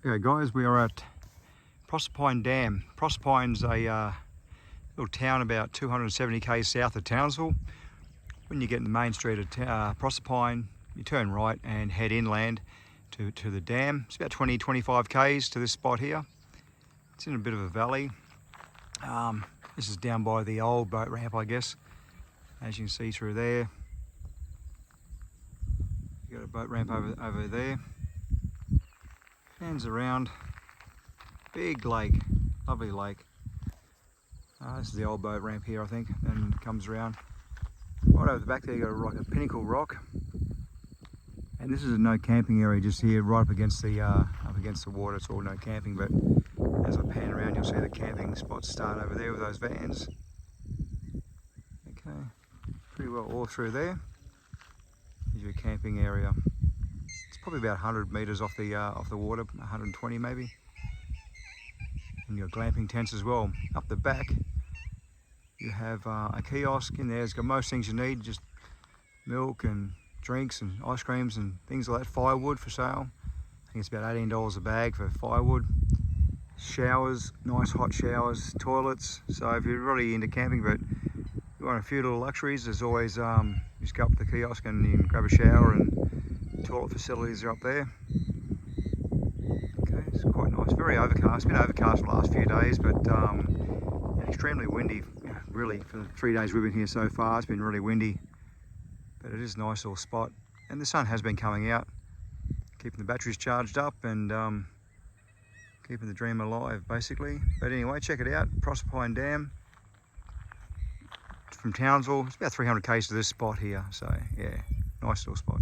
Okay guys, we are at Proserpine Dam. Proserpine's a little town about 270 k's south of Townsville. When you get in the main street of Proserpine, you turn right and head inland to the dam. It's about 20-25 k's to this spot here. It's in a bit of a valley. This is down by the old boat ramp, I guess. As you can see through there. You've got a boat ramp over there. Fans around. Big lake, lovely lake. This is the old boat ramp here, I think, and comes around. Right over the back there, you've got like a pinnacle rock. And this is a no camping area just here, right up against the water. It's all no camping, but as I pan around, you'll see the camping spots start over there with those vans. Okay, pretty well all through there is your camping area. It's probably about 100 metres off the water, 120 maybe. And your glamping tents as well. Up the back, you have a kiosk in there. It's got most things you need, just milk and drinks and ice creams and things like that. Firewood for sale. I think it's about $18 a bag for firewood. Showers, nice hot showers, toilets. So if you're really into camping but you want a few little luxuries, there's always, you just go up to the kiosk and you can grab a shower, and toilet facilities are up there. Okay, it's quite nice. Very overcast. It's been overcast for the last few days, but extremely windy. Really, for the 3 days we've been here so far, it's been really windy. But it is a nice little spot, and the sun has been coming out, keeping the batteries charged up and keeping the dream alive, basically. But anyway, check it out, Proserpine Dam from Townsville. It's about 300 k's to this spot here, so yeah, nice little spot.